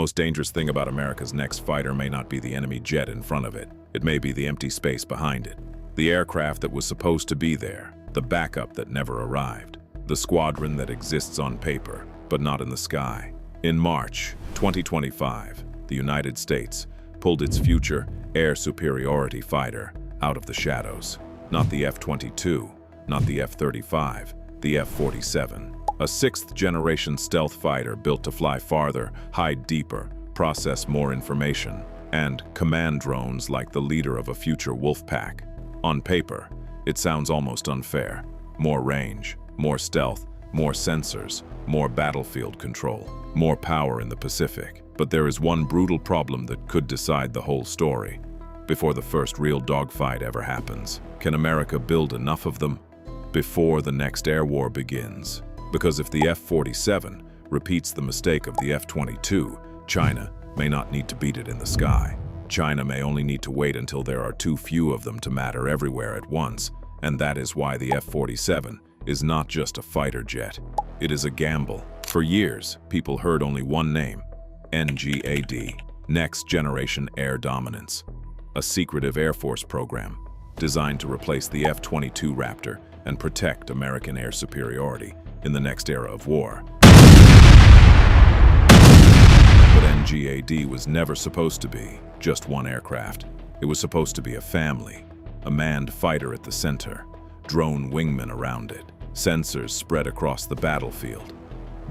most dangerous thing about America's next fighter may not be the enemy jet in front of it. It may be the empty space behind it. The aircraft that was supposed to be there, the backup that never arrived, the squadron that exists on paper, but not in the sky. In March 2025, the United States pulled its future air superiority fighter out of the shadows. Not the F-22, not the F-35, the F-47. A sixth-generation stealth fighter built to fly farther, hide deeper, process more information, and command drones like the leader of a future wolf pack. On paper, it sounds almost unfair. More range, more stealth, more sensors, more battlefield control, more power in the Pacific. But there is one brutal problem that could decide the whole story. Before the first real dogfight ever happens, can America build enough of them before the next air war begins? Because if the F-47 repeats the mistake of the F-22, China may not need to beat it in the sky. China may only need to wait until there are too few of them to matter everywhere at once, and that is why the F-47 is not just a fighter jet. It is a gamble. For years, people heard only one name, NGAD, Next Generation Air Dominance, a secretive Air Force program designed to replace the F-22 Raptor and protect American air superiority in the next era of war. But NGAD was never supposed to be just one aircraft. It was supposed to be a family, a manned fighter at the center, drone wingmen around it, sensors spread across the battlefield,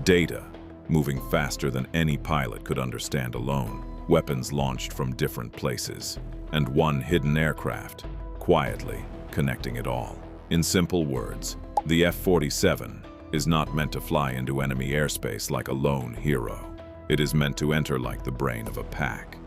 data moving faster than any pilot could understand alone, weapons launched from different places, and one hidden aircraft, quietly connecting it all. In simple words, the F-47 is not meant to fly into enemy airspace like a lone hero. It is meant to enter like the brain of a pack.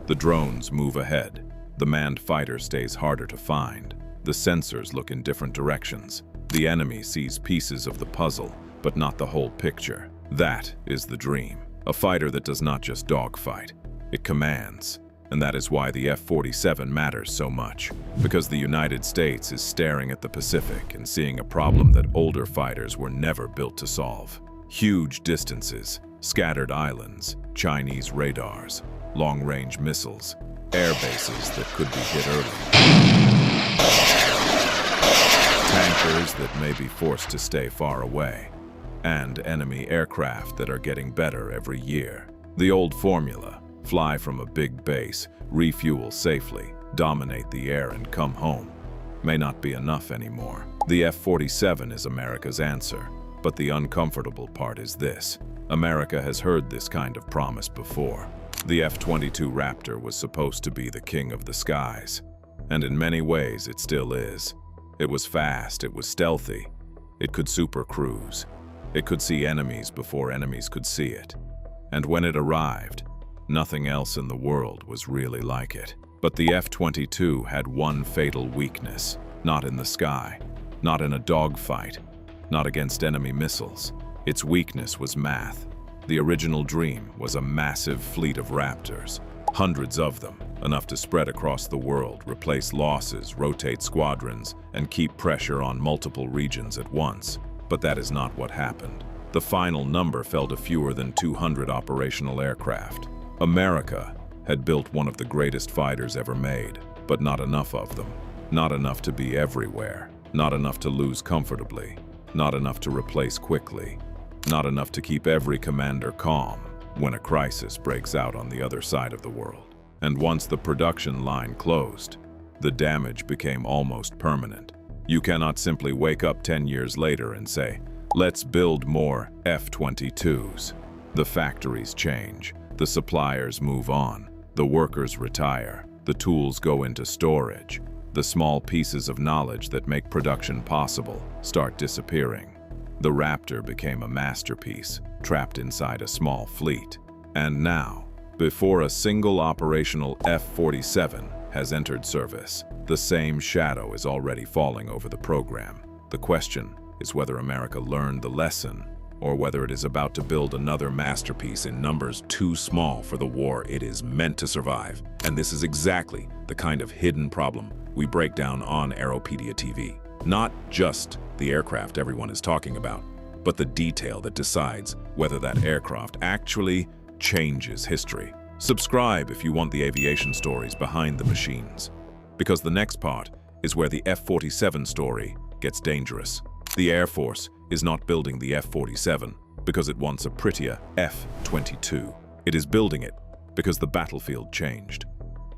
The drones move ahead. The manned fighter stays harder to find. The sensors look in different directions. The enemy sees pieces of the puzzle, but not the whole picture. That is the dream. A fighter that does not just dogfight. It commands. And that is why the F-47 matters so much. Because the United States is staring at the Pacific and seeing a problem that older fighters were never built to solve. Huge distances, scattered islands, Chinese radars, long-range missiles, air bases that could be hit early. Tankers that may be forced to stay far away. And enemy aircraft that are getting better every year. The old formula: fly from a big base, refuel safely, dominate the air and come home, may not be enough anymore. The F-47 is America's answer, but the uncomfortable part is this. America has heard this kind of promise before. The F-22 Raptor was supposed to be the king of the skies, and in many ways it still is. It was fast, it was stealthy, it could super cruise, it could see enemies before enemies could see it. And when it arrived, nothing else in the world was really like it. But the F-22 had one fatal weakness: not in the sky, not in a dogfight, not against enemy missiles. Its weakness was math. The original dream was a massive fleet of Raptors, hundreds of them, enough to spread across the world, replace losses, rotate squadrons, and keep pressure on multiple regions at once. But that is not what happened. The final number fell to fewer than 200 operational aircraft. America had built one of the greatest fighters ever made, but not enough of them. Not enough to be everywhere. Not enough to lose comfortably. Not enough to replace quickly. Not enough to keep every commander calm when a crisis breaks out on the other side of the world. And once the production line closed, the damage became almost permanent. You cannot simply wake up 10 years later and say, "Let's build more F-22s. The factories change. The suppliers move on, the workers retire, the tools go into storage, the small pieces of knowledge that make production possible start disappearing. The Raptor became a masterpiece, trapped inside a small fleet. And now, before a single operational F-47 has entered service, the same shadow is already falling over the program. The question is whether America learned the lesson, or whether it is about to build another masterpiece in numbers too small for the war it is meant to survive. And this is exactly the kind of hidden problem we break down on AeroPediaTV. Not just the aircraft everyone is talking about, but the detail that decides whether that aircraft actually changes history. Subscribe if you want the aviation stories behind the machines, because the next part is where the F-47 story gets dangerous. The Air Force is not building the F-47 because it wants a prettier F-22. It is building it because the battlefield changed.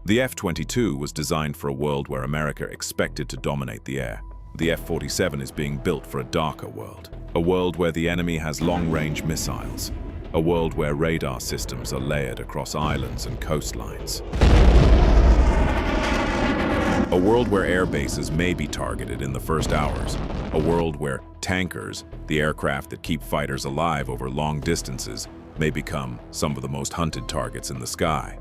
The F-22 was designed for a world where America expected to dominate the air. The F-47 is being built for a darker world, a world where the enemy has long-range missiles, a world where radar systems are layered across islands and coastlines, a world where air bases may be targeted in the first hours, a world where tankers, the aircraft that keep fighters alive over long distances, may become some of the most hunted targets in the sky.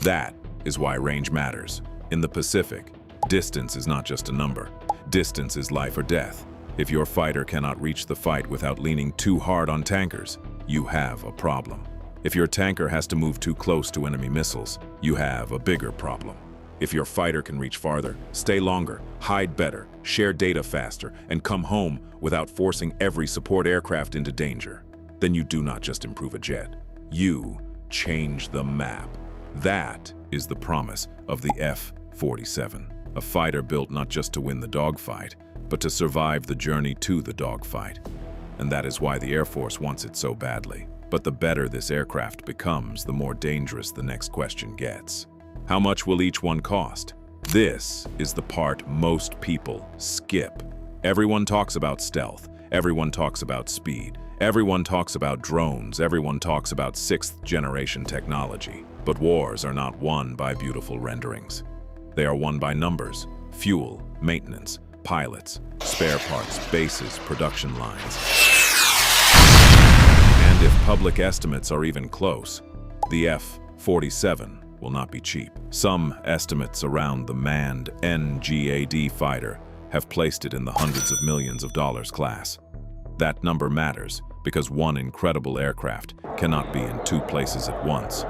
That is why range matters. In the Pacific, distance is not just a number. Distance is life or death. If your fighter cannot reach the fight without leaning too hard on tankers, you have a problem. If your tanker has to move too close to enemy missiles, you have a bigger problem. If your fighter can reach farther, stay longer, hide better, share data faster, and come home without forcing every support aircraft into danger, then you do not just improve a jet. You change the map. That is the promise of the F-47, a fighter built not just to win the dogfight, but to survive the journey to the dogfight. And that is why the Air Force wants it so badly. But the better this aircraft becomes, the more dangerous the next question gets. How much will each one cost? This is the part most people skip. Everyone talks about stealth. Everyone talks about speed. Everyone talks about drones. Everyone talks about sixth-generation technology. But wars are not won by beautiful renderings. They are won by numbers, fuel, maintenance, pilots, spare parts, bases, production lines. And if public estimates are even close, the F-47 will not be cheap. Some estimates around the manned NGAD fighter have placed it in the hundreds of millions of dollars class. That number matters because one incredible aircraft cannot be in two places at once.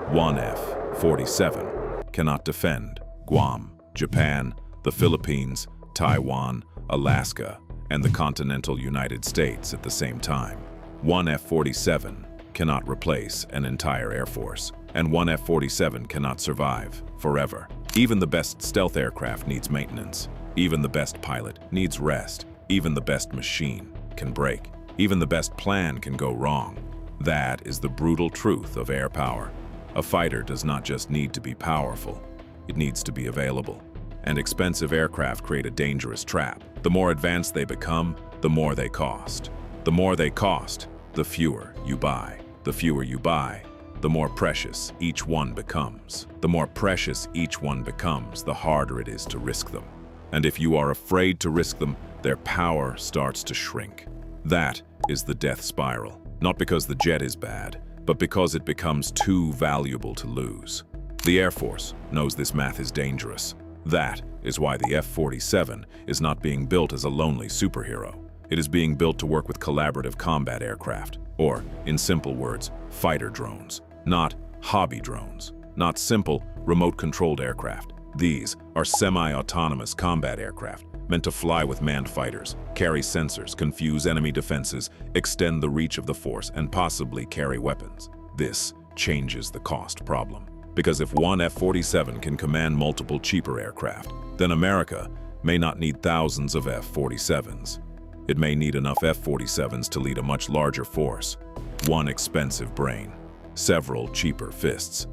One F-47 cannot defend Guam, Japan, the Philippines, Taiwan, Alaska, and the continental United States at the same time. One F-47 cannot replace an entire air force, and one F-47 cannot survive forever. Even the best stealth aircraft needs maintenance. Even the best pilot needs rest. Even the best machine can break. Even the best plan can go wrong. That is the brutal truth of air power. A fighter does not just need to be powerful, it needs to be available. And expensive aircraft create a dangerous trap. The more advanced they become, the more they cost. The more they cost, the fewer you buy. The fewer you buy, the more precious each one becomes. The more precious each one becomes, the harder it is to risk them. And if you are afraid to risk them, their power starts to shrink. That is the death spiral. Not because the jet is bad, but because it becomes too valuable to lose. The Air Force knows this math is dangerous. That is why the F-47 is not being built as a lonely superhero. It is being built to work with collaborative combat aircraft, or, in simple words, fighter drones, not hobby drones, not simple, remote-controlled aircraft. These are semi-autonomous combat aircraft meant to fly with manned fighters, carry sensors, confuse enemy defenses, extend the reach of the force, and possibly carry weapons. This changes the cost problem. Because if one F-47 can command multiple cheaper aircraft, then America may not need thousands of F-47s. It may need enough F-47s to lead a much larger force. One expensive brain, several cheaper fists.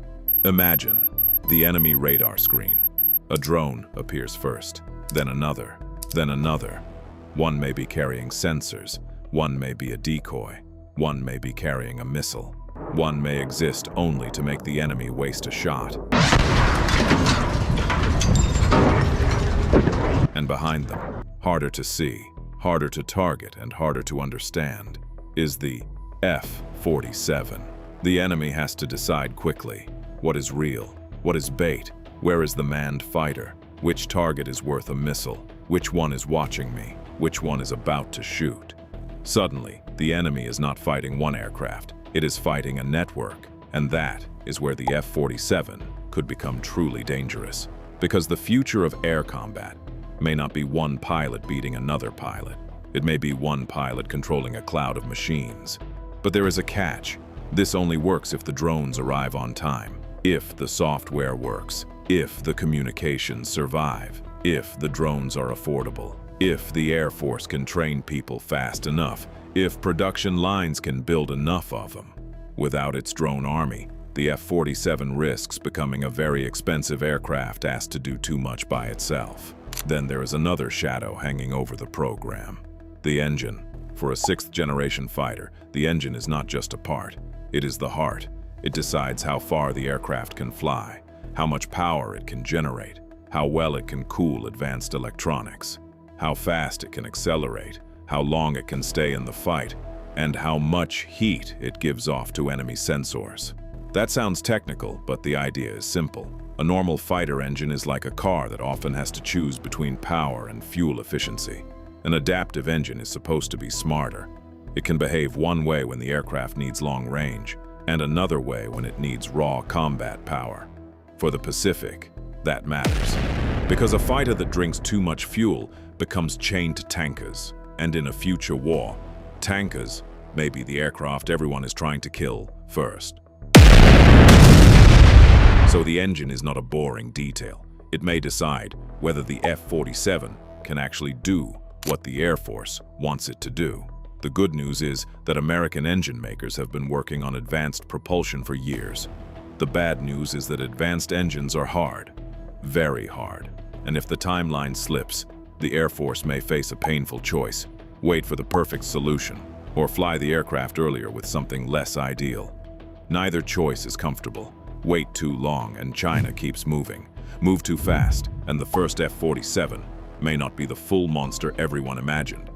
Imagine the enemy radar screen. A drone appears first, then another, then another. One may be carrying sensors, one may be a decoy, one may be carrying a missile. One may exist only to make the enemy waste a shot. And behind them, harder to see, harder to target, and harder to understand, is the F-47. The enemy has to decide quickly what is real, what is bait, where is the manned fighter, which target is worth a missile, which one is watching me, which one is about to shoot. Suddenly, the enemy is not fighting one aircraft, it is fighting a network, and that is where the F-47 could become truly dangerous. Because the future of air combat may not be one pilot beating another pilot. It may be one pilot controlling a cloud of machines. But there is a catch. This only works if the drones arrive on time, if the software works, if the communications survive, if the drones are affordable, if the Air Force can train people fast enough, if production lines can build enough of them. Without its drone army, the F-47 risks becoming a very expensive aircraft asked to do too much by itself. Then there is another shadow hanging over the program: the engine. For a sixth-generation fighter, the engine is not just a part. It is the heart. It decides how far the aircraft can fly, how much power it can generate, how well it can cool advanced electronics, how fast it can accelerate, how long it can stay in the fight, and how much heat it gives off to enemy sensors. That sounds technical, but the idea is simple. A normal fighter engine is like a car that often has to choose between power and fuel efficiency. An adaptive engine is supposed to be smarter. It can behave one way when the aircraft needs long range, and another way when it needs raw combat power. For the Pacific, that matters, because a fighter that drinks too much fuel becomes chained to tankers, and in a future war, tankers may be the aircraft everyone is trying to kill first. So the engine is not a boring detail. It may decide whether the F-47 can actually do what the Air Force wants it to do. The good news is that American engine makers have been working on advanced propulsion for years. The bad news is that advanced engines are hard, very hard, and if the timeline slips, the Air Force may face a painful choice: wait for the perfect solution, or fly the aircraft earlier with something less ideal. Neither choice is comfortable. Wait too long and China keeps moving. Move too fast, and the first F-47 may not be the full monster everyone imagined.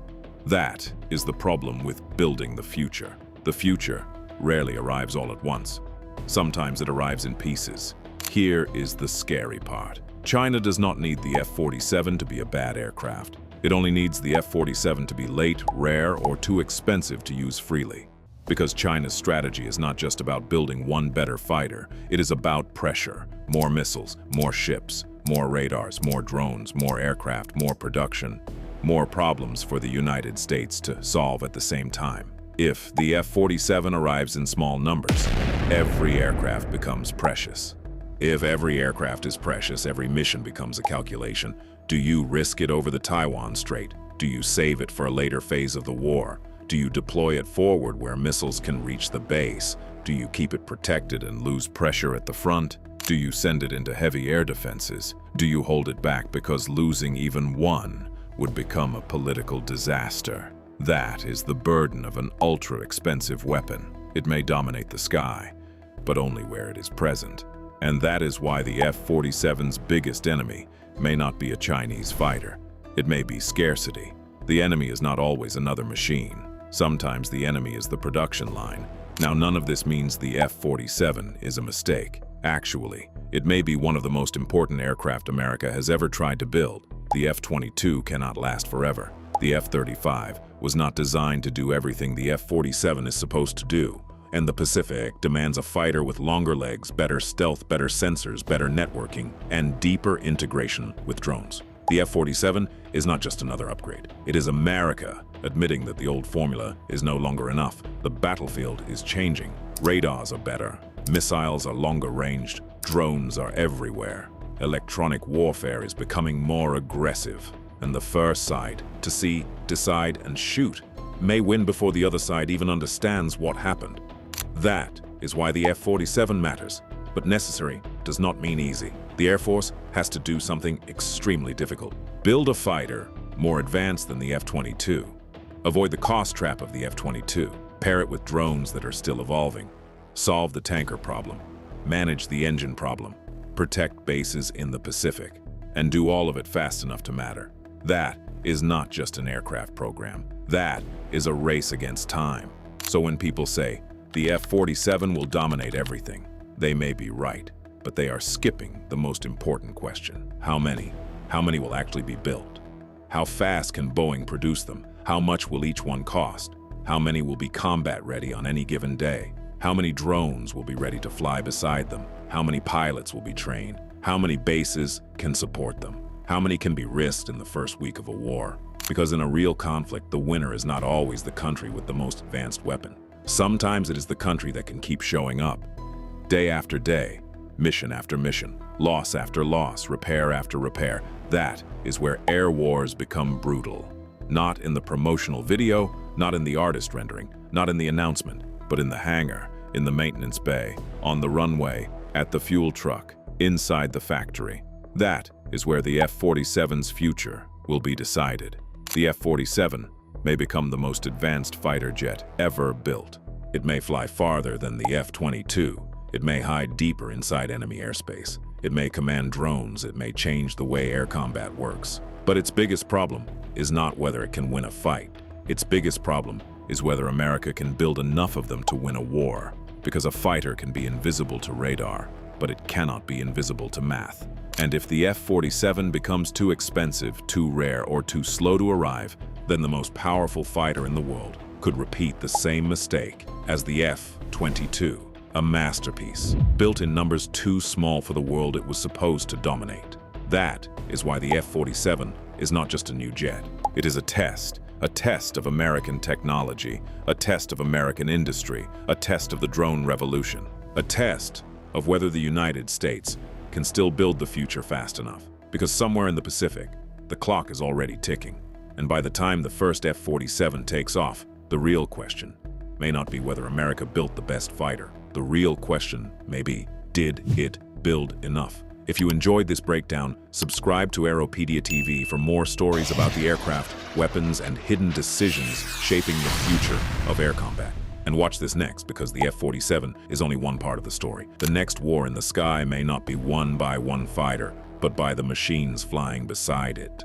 That is the problem with building the future. The future rarely arrives all at once. Sometimes it arrives in pieces. Here is the scary part. China does not need the F-47 to be a bad aircraft. It only needs the F-47 to be late, rare, or too expensive to use freely. Because China's strategy is not just about building one better fighter, it is about pressure. More missiles, more ships, more radars, more drones, more aircraft, more production, more problems for the United States to solve at the same time. If the F-47 arrives in small numbers, every aircraft becomes precious. If every aircraft is precious, every mission becomes a calculation. Do you risk it over the Taiwan Strait? Do you save it for a later phase of the war? Do you deploy it forward where missiles can reach the base? Do you keep it protected and lose pressure at the front? Do you send it into heavy air defenses? Do you hold it back because losing even one would become a political disaster? That is the burden of an ultra-expensive weapon. It may dominate the sky, but only where it is present. And that is why the F-47's biggest enemy may not be a Chinese fighter. It may be scarcity. The enemy is not always another machine. Sometimes the enemy is the production line. Now, none of this means the F-47 is a mistake. Actually, it may be one of the most important aircraft America has ever tried to build. The F-22 cannot last forever. The F-35 was not designed to do everything the F-47 is supposed to do. And the Pacific demands a fighter with longer legs, better stealth, better sensors, better networking, and deeper integration with drones. The F-47 is not just another upgrade. It is America admitting that the old formula is no longer enough. The battlefield is changing. Radars are better. Missiles are longer ranged. Drones are everywhere. Electronic warfare is becoming more aggressive. And the first side, to see, decide, and shoot, may win before the other side even understands what happened. That is why the F-47 matters, but necessary does not mean easy. The Air Force has to do something extremely difficult. Build a fighter more advanced than the F-22. Avoid the cost trap of the F-22. Pair it with drones that are still evolving. Solve the tanker problem. Manage the engine problem. Protect bases in the Pacific. And do all of it fast enough to matter. That is not just an aircraft program. That is a race against time. So when people say, the F-47 will dominate everything, they may be right, but they are skipping the most important question. How many? How many will actually be built? How fast can Boeing produce them? How much will each one cost? How many will be combat ready on any given day? How many drones will be ready to fly beside them? How many pilots will be trained? How many bases can support them? How many can be risked in the first week of a war? Because in a real conflict, the winner is not always the country with the most advanced weapon. Sometimes it is the country that can keep showing up. Day after day, mission after mission, loss after loss, repair after repair. That is where air wars become brutal. Not in the promotional video, not in the artist rendering, not in the announcement, but in the hangar, in the maintenance bay, on the runway, at the fuel truck, inside the factory. That is where the F-47's future will be decided. The F-47 may become the most advanced fighter jet ever built. It may fly farther than the F-22. It may hide deeper inside enemy airspace. It may command drones. It may change the way air combat works. But its biggest problem is not whether it can win a fight. Its biggest problem is whether America can build enough of them to win a war. Because a fighter can be invisible to radar, but it cannot be invisible to math. And if the F-47 becomes too expensive, too rare, or too slow to arrive, then the most powerful fighter in the world could repeat the same mistake as the F-22. A masterpiece, built in numbers too small for the world it was supposed to dominate. That is why the F-47 is not just a new jet. It is a test of American technology, a test of American industry, a test of the drone revolution, a test of whether the United States can still build the future fast enough. Because somewhere in the Pacific, the clock is already ticking. And by the time the first F-47 takes off, the real question may not be whether America built the best fighter. The real question may be, did it build enough? If you enjoyed this breakdown, subscribe to AeroPediaTV for more stories about the aircraft, weapons, and hidden decisions shaping the future of air combat. And watch this next, because the F-47 is only one part of the story. The next war in the sky may not be won by one fighter, but by the machines flying beside it.